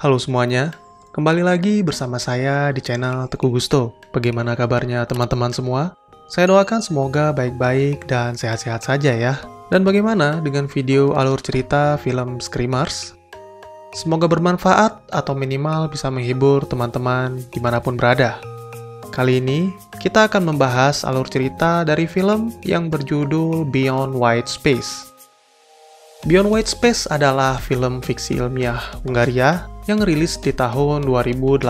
Halo semuanya, kembali lagi bersama saya di channel Teguh Gusto. Bagaimana kabarnya teman-teman semua? Saya doakan semoga baik-baik dan sehat-sehat saja ya. Dan bagaimana dengan video alur cerita film Screamers? Semoga bermanfaat atau minimal bisa menghibur teman-teman dimanapun berada. Kali ini, kita akan membahas alur cerita dari film yang berjudul Beyond White Space. Beyond White Space adalah film fiksi ilmiah Hungaria yang rilis di tahun 2018,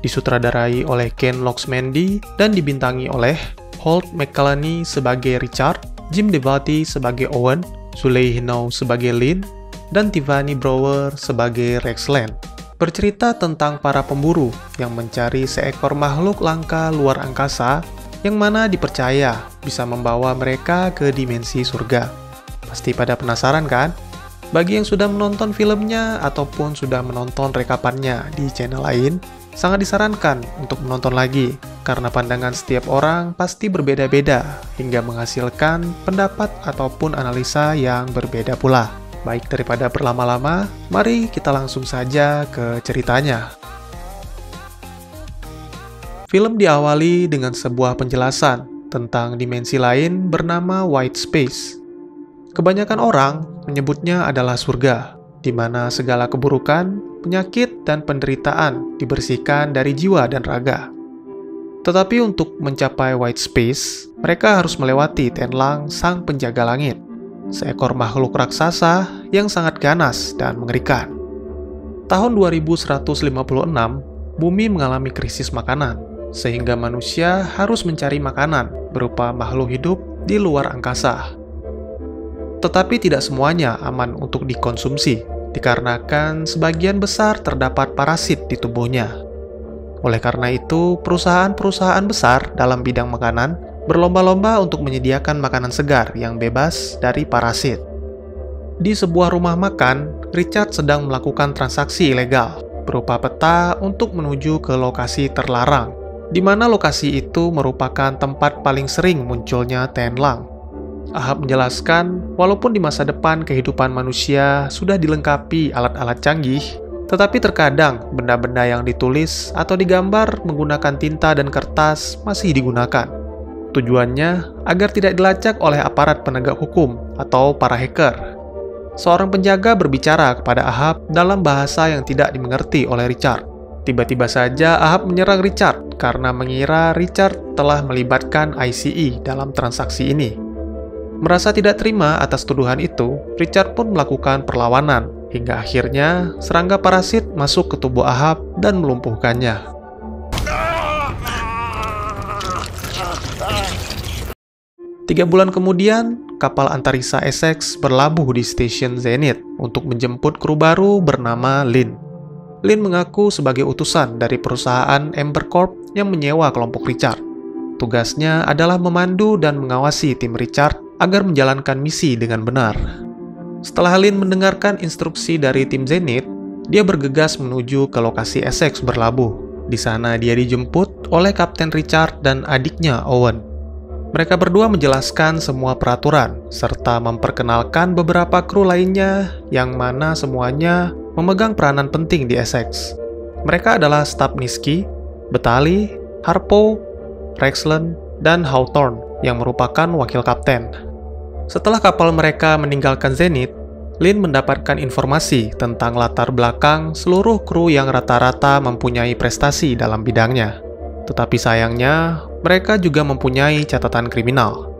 disutradarai oleh Ken Loxmandy dan dibintangi oleh Holt McCallany sebagai Richard, Jim Devati sebagai Owen, Suley Hinow sebagai Lynn, dan Tiffany Brower sebagai Rexland. Bercerita tentang para pemburu yang mencari seekor makhluk langka luar angkasa yang mana dipercaya bisa membawa mereka ke dimensi surga. Pasti pada penasaran kan? Bagi yang sudah menonton filmnya ataupun sudah menonton rekapannya di channel lain, sangat disarankan untuk menonton lagi, karena pandangan setiap orang pasti berbeda-beda hingga menghasilkan pendapat ataupun analisa yang berbeda pula. Baik daripada berlama-lama, mari kita langsung saja ke ceritanya. Film diawali dengan sebuah penjelasan tentang dimensi lain bernama White Space. Kebanyakan orang menyebutnya adalah surga, di mana segala keburukan, penyakit, dan penderitaan dibersihkan dari jiwa dan raga. Tetapi untuk mencapai White Space, mereka harus melewati Tenlang sang penjaga langit, seekor makhluk raksasa yang sangat ganas dan mengerikan. Tahun 2156, bumi mengalami krisis makanan, sehingga manusia harus mencari makanan berupa makhluk hidup di luar angkasa. Tetapi tidak semuanya aman untuk dikonsumsi, dikarenakan sebagian besar terdapat parasit di tubuhnya. Oleh karena itu, perusahaan-perusahaan besar dalam bidang makanan berlomba-lomba untuk menyediakan makanan segar yang bebas dari parasit. Di sebuah rumah makan, Richard sedang melakukan transaksi ilegal, berupa peta untuk menuju ke lokasi terlarang, di mana lokasi itu merupakan tempat paling sering munculnya Tenlang. Ahab menjelaskan, walaupun di masa depan kehidupan manusia sudah dilengkapi alat-alat canggih, tetapi terkadang benda-benda yang ditulis atau digambar menggunakan tinta dan kertas masih digunakan. Tujuannya agar tidak dilacak oleh aparat penegak hukum atau para hacker. Seorang penjaga berbicara kepada Ahab dalam bahasa yang tidak dimengerti oleh Richard. Tiba-tiba saja Ahab menyerang Richard karena mengira Richard telah melibatkan ICE dalam transaksi ini. Merasa tidak terima atas tuduhan itu, Richard pun melakukan perlawanan, hingga akhirnya serangga parasit masuk ke tubuh Ahab dan melumpuhkannya. Tiga bulan kemudian, kapal antariksa Essex berlabuh di stasiun Zenith untuk menjemput kru baru bernama Lynn. Lynn mengaku sebagai utusan dari perusahaan Amber Corp yang menyewa kelompok Richard. Tugasnya adalah memandu dan mengawasi tim Richard agar menjalankan misi dengan benar. Setelah Lynn mendengarkan instruksi dari tim Zenith, dia bergegas menuju ke lokasi Essex berlabuh. Di sana dia dijemput oleh Kapten Richard dan adiknya Owen. Mereka berdua menjelaskan semua peraturan, serta memperkenalkan beberapa kru lainnya yang mana semuanya memegang peranan penting di Essex. Mereka adalah Stupnitsky, Batali, Harpo, Rexland, dan Hawthorne yang merupakan wakil kapten. Setelah kapal mereka meninggalkan Zenith, Lynn mendapatkan informasi tentang latar belakang seluruh kru yang rata-rata mempunyai prestasi dalam bidangnya. Tetapi sayangnya, mereka juga mempunyai catatan kriminal.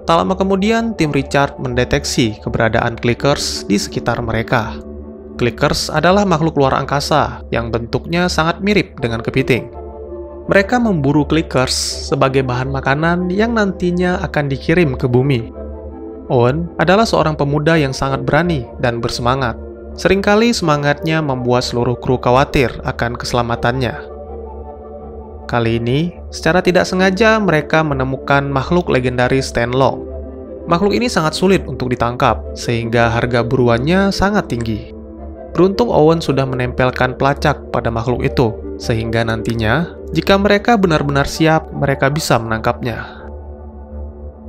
Tak lama kemudian, tim Richard mendeteksi keberadaan Clickers di sekitar mereka. Clickers adalah makhluk luar angkasa yang bentuknya sangat mirip dengan kepiting. Mereka memburu Clickers sebagai bahan makanan yang nantinya akan dikirim ke bumi. Owen adalah seorang pemuda yang sangat berani dan bersemangat. Seringkali semangatnya membuat seluruh kru khawatir akan keselamatannya. Kali ini, secara tidak sengaja mereka menemukan makhluk legendaris Tenlong. Makhluk ini sangat sulit untuk ditangkap, sehingga harga buruannya sangat tinggi. Beruntung Owen sudah menempelkan pelacak pada makhluk itu, sehingga nantinya, jika mereka benar-benar siap, mereka bisa menangkapnya.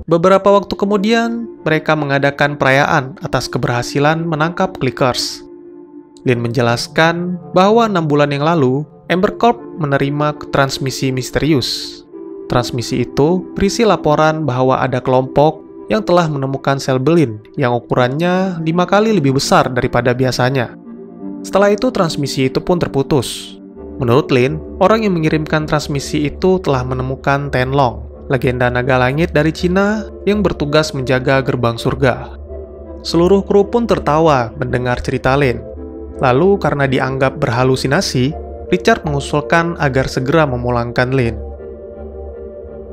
Beberapa waktu kemudian, mereka mengadakan perayaan atas keberhasilan menangkap Clickers. Lin menjelaskan bahwa 6 bulan yang lalu, Ember Corp menerima transmisi misterius. Transmisi itu berisi laporan bahwa ada kelompok yang telah menemukan sel Belin yang ukurannya 5 kali lebih besar daripada biasanya. Setelah itu transmisi itu pun terputus. Menurut Lin, orang yang mengirimkan transmisi itu telah menemukan Tenlong, legenda naga langit dari Cina yang bertugas menjaga gerbang surga. Seluruh kru pun tertawa mendengar cerita Lin. Lalu karena dianggap berhalusinasi, Richard mengusulkan agar segera memulangkan Lin.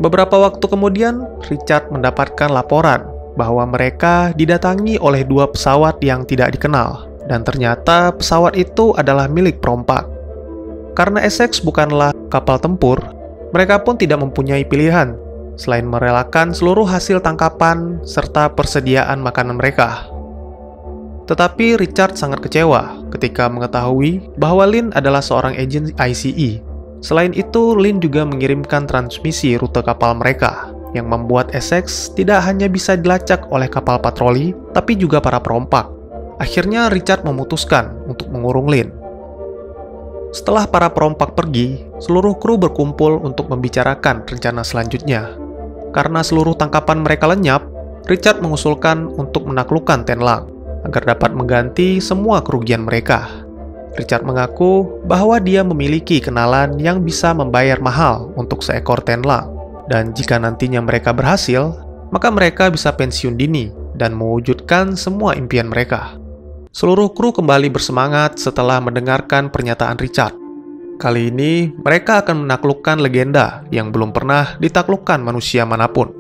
Beberapa waktu kemudian, Richard mendapatkan laporan bahwa mereka didatangi oleh 2 pesawat yang tidak dikenal, dan ternyata pesawat itu adalah milik perompak. Karena Essex bukanlah kapal tempur, mereka pun tidak mempunyai pilihan selain merelakan seluruh hasil tangkapan serta persediaan makanan mereka. Tetapi Richard sangat kecewa ketika mengetahui bahwa Lin adalah seorang agen ICE. Selain itu, Lin juga mengirimkan transmisi rute kapal mereka, yang membuat Essex tidak hanya bisa dilacak oleh kapal patroli, tapi juga para perompak. Akhirnya Richard memutuskan untuk mengurung Lin. Setelah para perompak pergi, seluruh kru berkumpul untuk membicarakan rencana selanjutnya. Karena seluruh tangkapan mereka lenyap, Richard mengusulkan untuk menaklukkan Tenlang agar dapat mengganti semua kerugian mereka. Richard mengaku bahwa dia memiliki kenalan yang bisa membayar mahal untuk seekor Tenlang, dan jika nantinya mereka berhasil, maka mereka bisa pensiun dini dan mewujudkan semua impian mereka. Seluruh kru kembali bersemangat setelah mendengarkan pernyataan Richard. Kali ini, mereka akan menaklukkan legenda yang belum pernah ditaklukkan manusia manapun.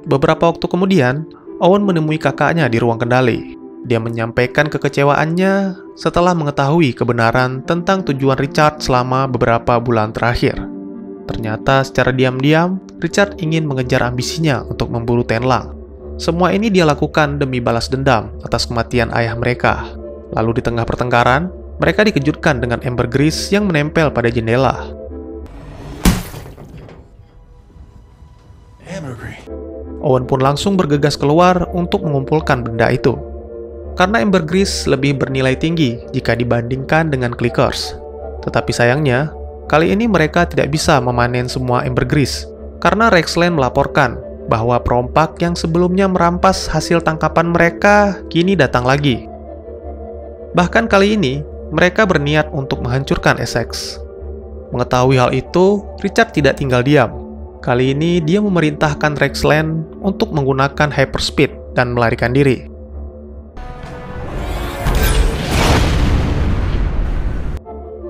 Beberapa waktu kemudian, Owen menemui kakaknya di ruang kendali. Dia menyampaikan kekecewaannya setelah mengetahui kebenaran tentang tujuan Richard selama beberapa bulan terakhir. Ternyata secara diam-diam, Richard ingin mengejar ambisinya untuk memburu Tenlang. Semua ini dia lakukan demi balas dendam atas kematian ayah mereka. Lalu di tengah pertengkaran, mereka dikejutkan dengan ambergris yang menempel pada jendela. Owen pun langsung bergegas keluar untuk mengumpulkan benda itu. Karena ambergris lebih bernilai tinggi jika dibandingkan dengan clickers. Tetapi sayangnya, kali ini mereka tidak bisa memanen semua ambergris, karena Rexland melaporkan bahwa perompak yang sebelumnya merampas hasil tangkapan mereka kini datang lagi. Bahkan kali ini, mereka berniat untuk menghancurkan Essex. Mengetahui hal itu, Richard tidak tinggal diam. Kali ini dia memerintahkan Rexland untuk menggunakan hyperspeed dan melarikan diri.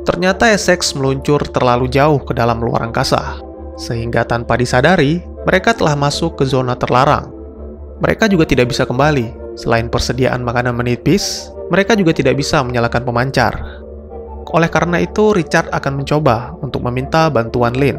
Ternyata Essex meluncur terlalu jauh ke dalam luar angkasa, sehingga tanpa disadari, mereka telah masuk ke zona terlarang. Mereka juga tidak bisa kembali. Selain persediaan makanan menipis, mereka juga tidak bisa menyalakan pemancar. Oleh karena itu, Richard akan mencoba untuk meminta bantuan Lin.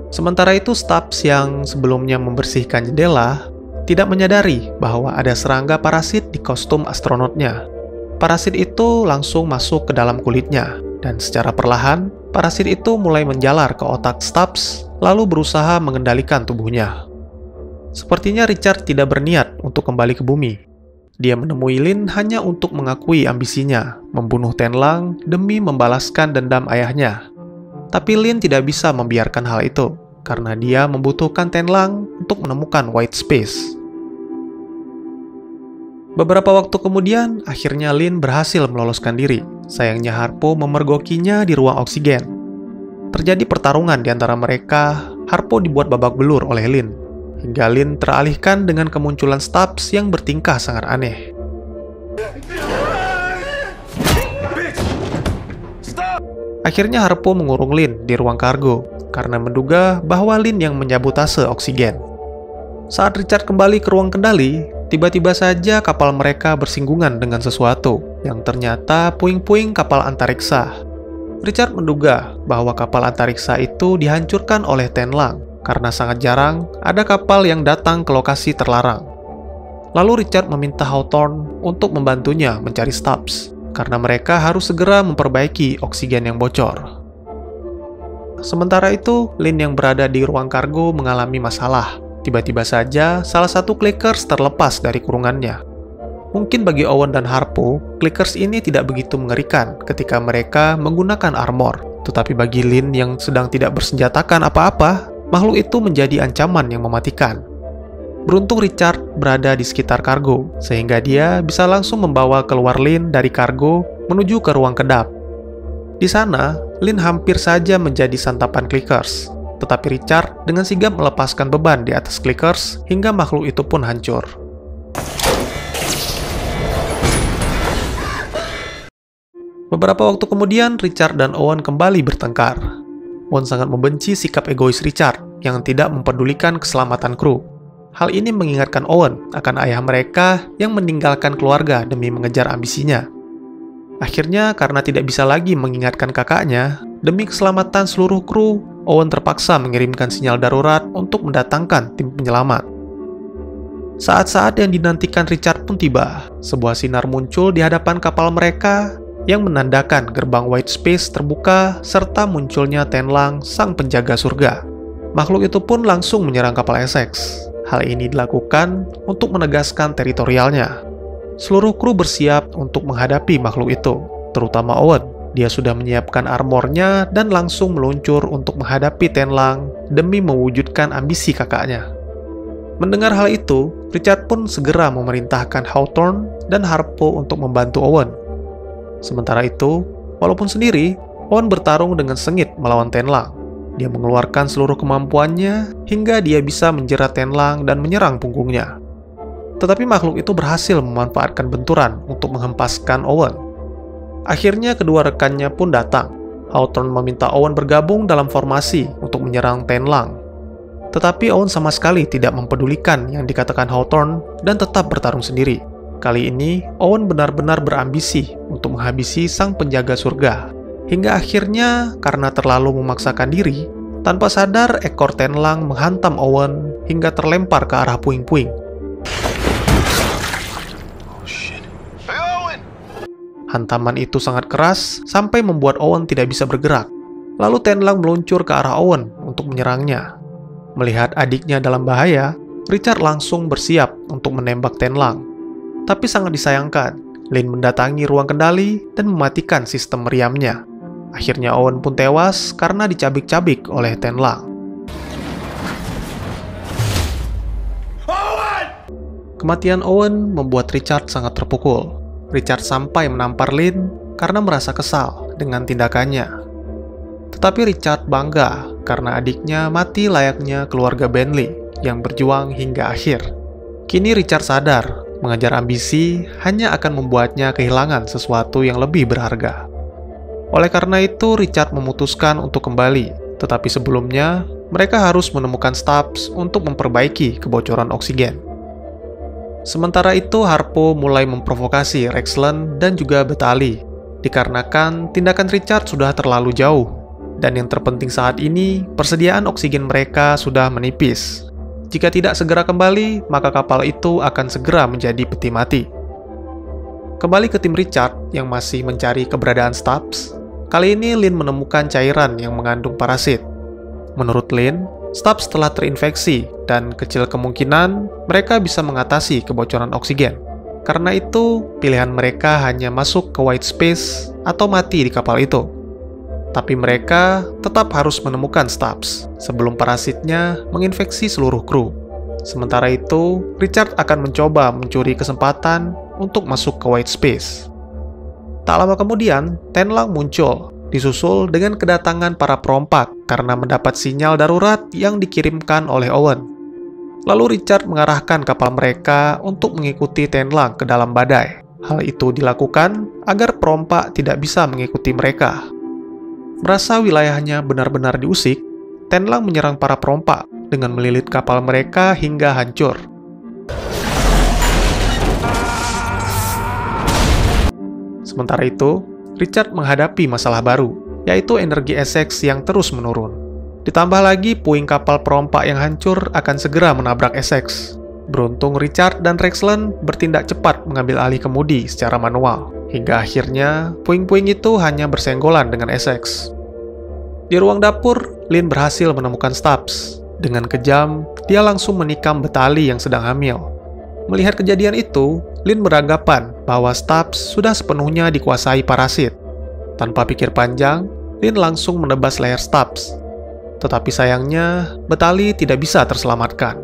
Sementara itu, Stubbs yang sebelumnya membersihkan jendela tidak menyadari bahwa ada serangga parasit di kostum astronotnya. Parasit itu langsung masuk ke dalam kulitnya, dan secara perlahan, parasit itu mulai menjalar ke otak Stubbs, lalu berusaha mengendalikan tubuhnya. Sepertinya Richard tidak berniat untuk kembali ke bumi. Dia menemui Lin hanya untuk mengakui ambisinya, membunuh Tenlang demi membalaskan dendam ayahnya. Tapi Lin tidak bisa membiarkan hal itu, karena dia membutuhkan Tenlang untuk menemukan white space. Beberapa waktu kemudian, akhirnya Lin berhasil meloloskan diri. Sayangnya Harpo memergokinya di ruang oksigen. Terjadi pertarungan di antara mereka, Harpo dibuat babak belur oleh Lin. Hingga Lin teralihkan dengan kemunculan Stubbs yang bertingkah sangat aneh. Akhirnya Harpo mengurung Lin di ruang kargo, karena menduga bahwa Lin yang menyabotase oksigen. Saat Richard kembali ke ruang kendali, tiba-tiba saja kapal mereka bersinggungan dengan sesuatu, yang ternyata puing-puing kapal antariksa. Richard menduga bahwa kapal antariksa itu dihancurkan oleh Tenlang, karena sangat jarang ada kapal yang datang ke lokasi terlarang. Lalu Richard meminta Hawthorne untuk membantunya mencari Stubbs, karena mereka harus segera memperbaiki oksigen yang bocor. Sementara itu, Lin yang berada di ruang kargo mengalami masalah. Tiba-tiba saja, salah satu clickers terlepas dari kurungannya. Mungkin bagi Owen dan Harpo, Clickers ini tidak begitu mengerikan ketika mereka menggunakan armor. Tetapi bagi Lin yang sedang tidak bersenjatakan apa-apa, makhluk itu menjadi ancaman yang mematikan. Beruntung Richard berada di sekitar kargo, sehingga dia bisa langsung membawa keluar Lin dari kargo menuju ke ruang kedap. Di sana, Lin hampir saja menjadi santapan Clickers. Tetapi Richard dengan sigap melepaskan beban di atas Clickers hingga makhluk itu pun hancur. Beberapa waktu kemudian, Richard dan Owen kembali bertengkar. Owen sangat membenci sikap egois Richard yang tidak mempedulikan keselamatan kru. Hal ini mengingatkan Owen akan ayah mereka yang meninggalkan keluarga demi mengejar ambisinya. Akhirnya, karena tidak bisa lagi mengingatkan kakaknya, demi keselamatan seluruh kru, Owen terpaksa mengirimkan sinyal darurat untuk mendatangkan tim penyelamat. Saat-saat yang dinantikan Richard pun tiba. Sebuah sinar muncul di hadapan kapal mereka yang menandakan gerbang white space terbuka serta munculnya Tenlang, sang penjaga surga. Makhluk itu pun langsung menyerang kapal Essex. Hal ini dilakukan untuk menegaskan teritorialnya. Seluruh kru bersiap untuk menghadapi makhluk itu, terutama Owen. Dia sudah menyiapkan armornya dan langsung meluncur untuk menghadapi Tenlang demi mewujudkan ambisi kakaknya. Mendengar hal itu, Richard pun segera memerintahkan Hawthorne dan Harpo untuk membantu Owen. Sementara itu, walaupun sendiri, Owen bertarung dengan sengit melawan Tenlang. Dia mengeluarkan seluruh kemampuannya hingga dia bisa menjerat Tenlang dan menyerang punggungnya. Tetapi makhluk itu berhasil memanfaatkan benturan untuk menghempaskan Owen. Akhirnya kedua rekannya pun datang. Hawthorne meminta Owen bergabung dalam formasi untuk menyerang Tenlang. Tetapi Owen sama sekali tidak mempedulikan yang dikatakan Hawthorne dan tetap bertarung sendiri. Kali ini, Owen benar-benar berambisi untuk menghabisi sang penjaga surga. Hingga akhirnya, karena terlalu memaksakan diri, tanpa sadar ekor Tenlang menghantam Owen hingga terlempar ke arah puing-puing. Hantaman itu sangat keras sampai membuat Owen tidak bisa bergerak. Lalu Tenlang meluncur ke arah Owen untuk menyerangnya. Melihat adiknya dalam bahaya, Richard langsung bersiap untuk menembak Tenlang. Tapi sangat disayangkan, Lin mendatangi ruang kendali dan mematikan sistem meriamnya. Akhirnya Owen pun tewas karena dicabik-cabik oleh Tenlang. Kematian Owen membuat Richard sangat terpukul. Richard sampai menampar Lin karena merasa kesal dengan tindakannya. Tetapi Richard bangga karena adiknya mati layaknya keluarga Bentley yang berjuang hingga akhir. Kini Richard sadar, mengejar ambisi hanya akan membuatnya kehilangan sesuatu yang lebih berharga. Oleh karena itu, Richard memutuskan untuk kembali. Tetapi sebelumnya, mereka harus menemukan Stubbs untuk memperbaiki kebocoran oksigen. Sementara itu, Harpo mulai memprovokasi Rexland dan juga Betali, dikarenakan tindakan Richard sudah terlalu jauh. Dan yang terpenting saat ini, persediaan oksigen mereka sudah menipis. Jika tidak segera kembali, maka kapal itu akan segera menjadi peti mati. Kembali ke tim Richard yang masih mencari keberadaan Stubbs, kali ini Lin menemukan cairan yang mengandung parasit. Menurut Lin, Stubbs telah terinfeksi dan kecil kemungkinan mereka bisa mengatasi kebocoran oksigen. Karena itu, pilihan mereka hanya masuk ke white space atau mati di kapal itu. Tapi mereka tetap harus menemukan Stubbs sebelum parasitnya menginfeksi seluruh kru. Sementara itu, Richard akan mencoba mencuri kesempatan untuk masuk ke white space. Tak lama kemudian, Tenlang muncul, disusul dengan kedatangan para perompak karena mendapat sinyal darurat yang dikirimkan oleh Owen. Lalu Richard mengarahkan kapal mereka untuk mengikuti Tenlang ke dalam badai. Hal itu dilakukan agar perompak tidak bisa mengikuti mereka. Merasa wilayahnya benar-benar diusik, Tenlang menyerang para perompak dengan melilit kapal mereka hingga hancur. Sementara itu, Richard menghadapi masalah baru, yaitu energi Essex yang terus menurun. Ditambah lagi puing kapal perompak yang hancur akan segera menabrak Essex. Beruntung Richard dan Rexland bertindak cepat mengambil alih kemudi secara manual. Hingga akhirnya, puing-puing itu hanya bersenggolan dengan Essex. Di ruang dapur, Lin berhasil menemukan Stubbs. Dengan kejam, dia langsung menikam Betali yang sedang hamil. Melihat kejadian itu, Lin beranggapan bahwa Stubbs sudah sepenuhnya dikuasai parasit. Tanpa pikir panjang, Lin langsung menebas leher Stubbs. Tetapi sayangnya, Betali tidak bisa terselamatkan.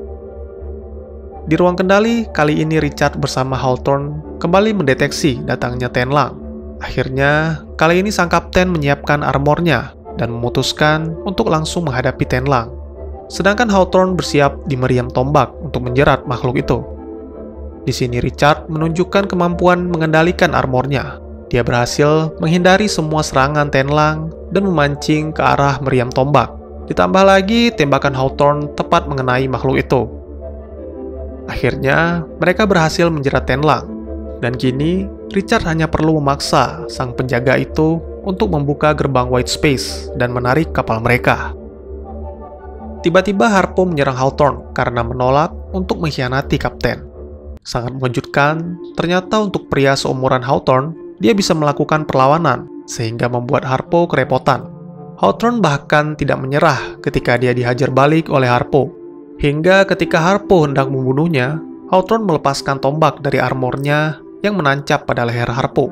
Di ruang kendali, kali ini Richard bersama Hawthorne kembali mendeteksi datangnya Tenlang. Akhirnya, kali ini sang kapten menyiapkan armornya dan memutuskan untuk langsung menghadapi Tenlang. Sedangkan Hawthorne bersiap di meriam tombak untuk menjerat makhluk itu. Di sini Richard menunjukkan kemampuan mengendalikan armornya. Dia berhasil menghindari semua serangan Tenlang dan memancing ke arah meriam tombak. Ditambah lagi tembakan Hawthorne tepat mengenai makhluk itu. Akhirnya mereka berhasil menjerat Tenlang. Dan kini Richard hanya perlu memaksa sang penjaga itu untuk membuka gerbang White Space dan menarik kapal mereka. Tiba-tiba Harpo menyerang Hawthorne karena menolak untuk mengkhianati kapten. Sangat mengejutkan, ternyata untuk pria seumuran Hawthorne, dia bisa melakukan perlawanan, sehingga membuat Harpo kerepotan. Hawthorne bahkan tidak menyerah ketika dia dihajar balik oleh Harpo. Hingga ketika Harpo hendak membunuhnya, Hawthorne melepaskan tombak dari armornya yang menancap pada leher Harpo.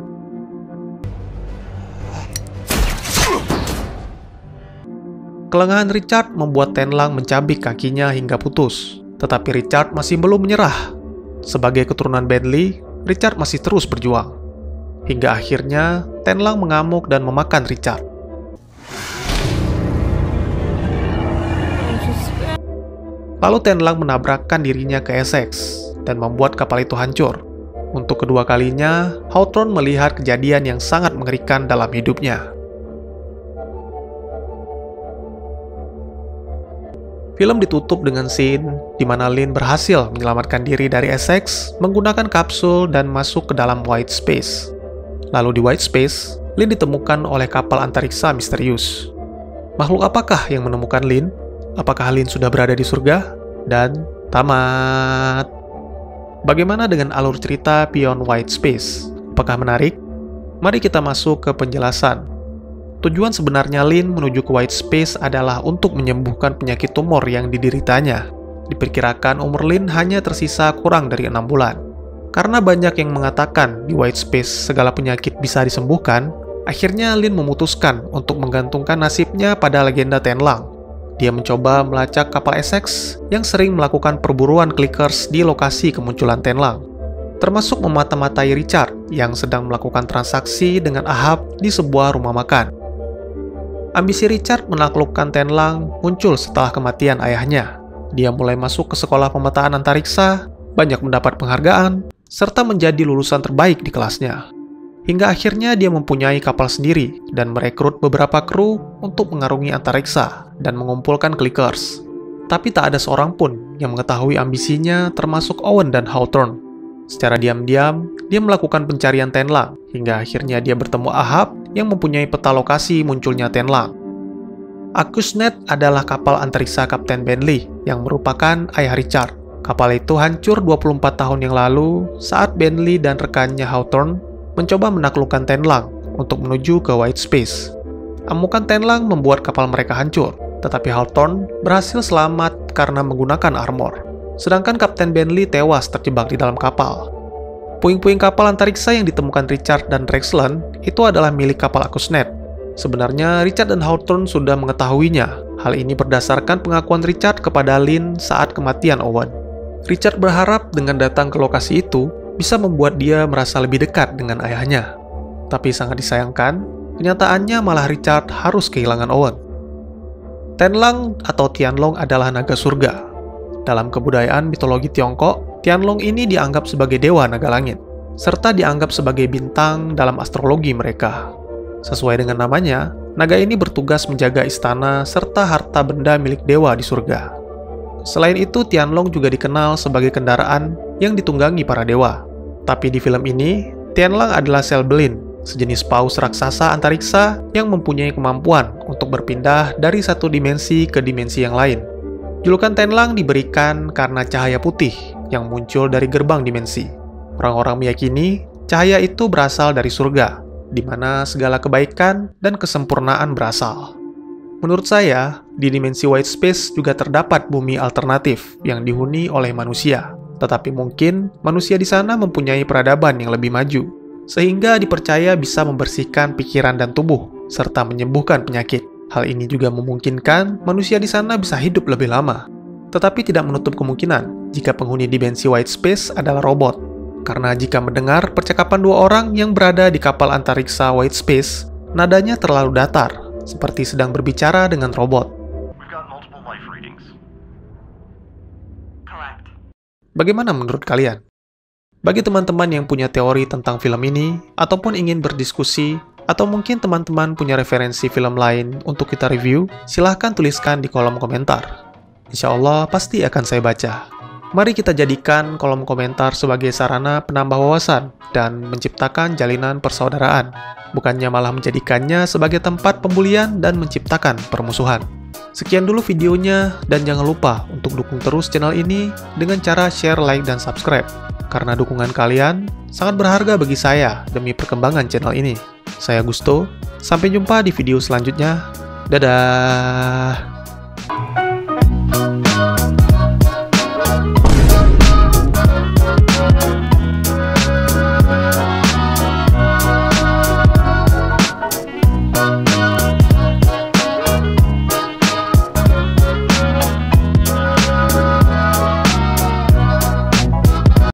Kelengahan Richard membuat Tenlang mencabik kakinya hingga putus, tetapi Richard masih belum menyerah. Sebagai keturunan Bentley, Richard masih terus berjuang. Hingga akhirnya, Tenlang mengamuk dan memakan Richard. Lalu Tenlang menabrakkan dirinya ke Essex dan membuat kapal itu hancur. Untuk kedua kalinya, Hawthorne melihat kejadian yang sangat mengerikan dalam hidupnya. Film ditutup dengan scene di mana Lin berhasil menyelamatkan diri dari Essex menggunakan kapsul dan masuk ke dalam White Space. Lalu di White Space, Lin ditemukan oleh kapal antariksa misterius. Makhluk apakah yang menemukan Lin? Apakah Lin sudah berada di surga? Dan tamat. Bagaimana dengan alur cerita Beyond White Space? Apakah menarik? Mari kita masuk ke penjelasan. Tujuan sebenarnya Lin menuju ke White Space adalah untuk menyembuhkan penyakit tumor yang dideritanya. Diperkirakan umur Lin hanya tersisa kurang dari 6 bulan. Karena banyak yang mengatakan di White Space segala penyakit bisa disembuhkan, akhirnya Lin memutuskan untuk menggantungkan nasibnya pada legenda Tenlang. Dia mencoba melacak kapal Essex yang sering melakukan perburuan clickers di lokasi kemunculan Tenlang, termasuk memata-matai Richard yang sedang melakukan transaksi dengan Ahab di sebuah rumah makan. Ambisi Richard menaklukkan Tenlang muncul setelah kematian ayahnya. Dia mulai masuk ke sekolah pemetaan antariksa, banyak mendapat penghargaan, serta menjadi lulusan terbaik di kelasnya. Hingga akhirnya dia mempunyai kapal sendiri dan merekrut beberapa kru untuk mengarungi antariksa dan mengumpulkan clickers. Tapi tak ada seorang pun yang mengetahui ambisinya termasuk Owen dan Hawthorne. Secara diam-diam, dia melakukan pencarian Tenlang, hingga akhirnya dia bertemu Ahab yang mempunyai peta lokasi munculnya Tenlang. Acushnet adalah kapal antariksa Kapten Bentley yang merupakan ayah Richard. Kapal itu hancur 24 tahun yang lalu saat Bentley dan rekannya Hawthorne mencoba menaklukkan Tenlang untuk menuju ke White Space. Amukan Tenlang membuat kapal mereka hancur, tetapi Hawthorne berhasil selamat karena menggunakan armor. Sedangkan Kapten Bentley tewas terjebak di dalam kapal. Puing-puing kapal antariksa yang ditemukan Richard dan Rexland itu adalah milik kapal Acushnet. Sebenarnya Richard dan Hawthorne sudah mengetahuinya. Hal ini berdasarkan pengakuan Richard kepada Lin saat kematian Owen. Richard berharap dengan datang ke lokasi itu bisa membuat dia merasa lebih dekat dengan ayahnya. Tapi sangat disayangkan, kenyataannya malah Richard harus kehilangan Owen. Tenlang atau Tianlong adalah naga surga. Dalam kebudayaan mitologi Tiongkok, Tianlong ini dianggap sebagai dewa naga langit, serta dianggap sebagai bintang dalam astrologi mereka. Sesuai dengan namanya, naga ini bertugas menjaga istana serta harta benda milik dewa di surga. Selain itu, Tianlong juga dikenal sebagai kendaraan yang ditunggangi para dewa. Tapi di film ini, Tianlang adalah Selbelin, sejenis paus raksasa antariksa yang mempunyai kemampuan untuk berpindah dari satu dimensi ke dimensi yang lain. Julukan Tenlang diberikan karena cahaya putih yang muncul dari gerbang dimensi. Orang-orang meyakini cahaya itu berasal dari surga, di mana segala kebaikan dan kesempurnaan berasal. Menurut saya, di dimensi White Space juga terdapat bumi alternatif yang dihuni oleh manusia. Tetapi mungkin manusia di sana mempunyai peradaban yang lebih maju, sehingga dipercaya bisa membersihkan pikiran dan tubuh, serta menyembuhkan penyakit. Hal ini juga memungkinkan manusia di sana bisa hidup lebih lama. Tetapi tidak menutup kemungkinan jika penghuni dimensi white space adalah robot. Karena jika mendengar percakapan dua orang yang berada di kapal antariksa white space, nadanya terlalu datar, seperti sedang berbicara dengan robot. Bagaimana menurut kalian? Bagi teman-teman yang punya teori tentang film ini, ataupun ingin berdiskusi, atau mungkin teman-teman punya referensi film lain untuk kita review, silahkan tuliskan di kolom komentar. Insya Allah pasti akan saya baca. Mari kita jadikan kolom komentar sebagai sarana penambah wawasan dan menciptakan jalinan persaudaraan, bukannya malah menjadikannya sebagai tempat pembulian dan menciptakan permusuhan. Sekian dulu videonya, dan jangan lupa untuk dukung terus channel ini dengan cara share, like, dan subscribe. Karena dukungan kalian sangat berharga bagi saya demi perkembangan channel ini. Saya Gusto, sampai jumpa di video selanjutnya. Dadah!